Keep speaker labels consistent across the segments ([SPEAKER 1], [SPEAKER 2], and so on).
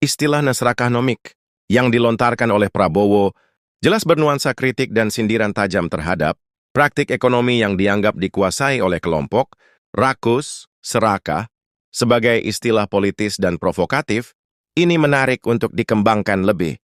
[SPEAKER 1] Istilah naserakahnomik yang dilontarkan oleh Prabowo jelas bernuansa kritik dan sindiran tajam terhadap praktik ekonomi yang dianggap dikuasai oleh kelompok rakus, serakah, sebagai istilah politis dan provokatif. Ini menarik untuk dikembangkan lebih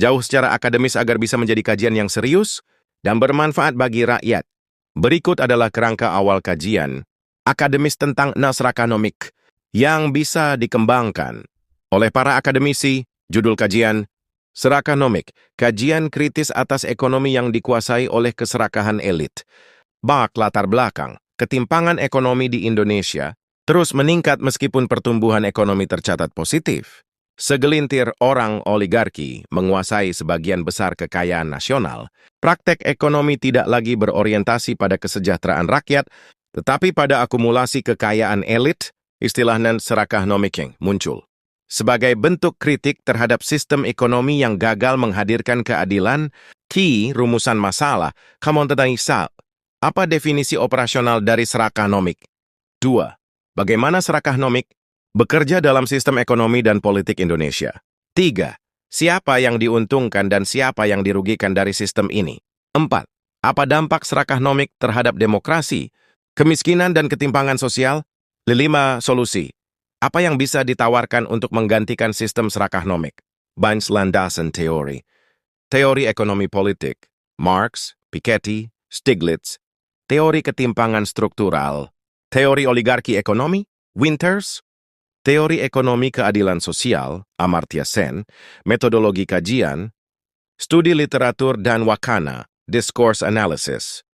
[SPEAKER 1] jauh secara akademis agar bisa menjadi kajian yang serius dan bermanfaat bagi rakyat. Berikut adalah kerangka awal kajian akademis tentang naserakahnomik yang bisa dikembangkan oleh para akademisi. Judul kajian, Serakahnomik, kajian kritis atas ekonomi yang dikuasai oleh keserakahan elit. Latar belakang, ketimpangan ekonomi di Indonesia terus meningkat meskipun pertumbuhan ekonomi tercatat positif. Segelintir orang oligarki menguasai sebagian besar kekayaan nasional. Praktek ekonomi tidak lagi berorientasi pada kesejahteraan rakyat, tetapi pada akumulasi kekayaan elit. Istilah naserakahnomik muncul sebagai bentuk kritik terhadap sistem ekonomi yang gagal menghadirkan keadilan. Rumusan masalah, apa definisi operasional dari serakahnomik? 2. Bagaimana serakahnomik bekerja dalam sistem ekonomi dan politik Indonesia? 3. Siapa yang diuntungkan dan siapa yang dirugikan dari sistem ini? 4. Apa dampak serakahnomik terhadap demokrasi, kemiskinan dan ketimpangan sosial? 5. Solusi. Apa yang bisa ditawarkan untuk menggantikan sistem serakahnomik? Landasan teori. Teori ekonomi politik. Marx, Piketty, Stiglitz. Teori ketimpangan struktural. Teori oligarki ekonomi. Winters. Teori ekonomi keadilan sosial. Amartya Sen. Metodologi kajian. Studi literatur dan wakana. Discourse analysis.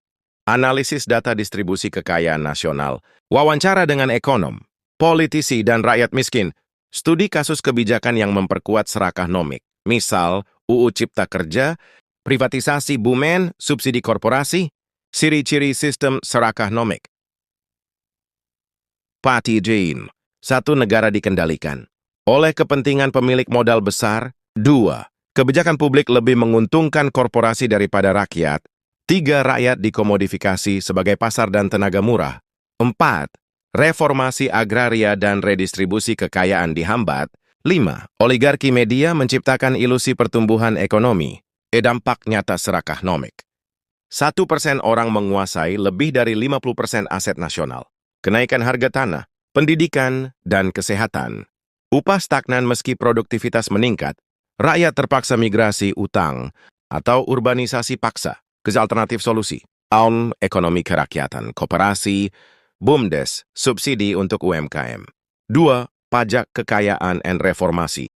[SPEAKER 1] Analisis data distribusi kekayaan nasional. Wawancara dengan ekonom, politisi dan rakyat miskin. Studi kasus kebijakan yang memperkuat serakahnomik. Misal, UU Cipta Kerja, privatisasi bumen, subsidi korporasi, ciri-ciri sistem serakahnomik. Jane. 1. Negara dikendalikan oleh kepentingan pemilik modal besar. 2. Kebijakan publik lebih menguntungkan korporasi daripada rakyat. 3. Rakyat dikomodifikasi sebagai pasar dan tenaga murah. 4. Reformasi agraria dan redistribusi kekayaan dihambat. 5. Oligarki media menciptakan ilusi pertumbuhan ekonomi. Dampak nyata serakahnomik. 1% orang menguasai lebih dari 50% aset nasional. Kenaikan harga tanah, pendidikan, dan kesehatan. Upah stagnan meski produktivitas meningkat. Rakyat terpaksa migrasi utang atau urbanisasi paksa. Alternatif solusi. Ekonomi kerakyatan, koperasi, BUMDes, subsidi untuk UMKM. 2. Pajak kekayaan dan reformasi.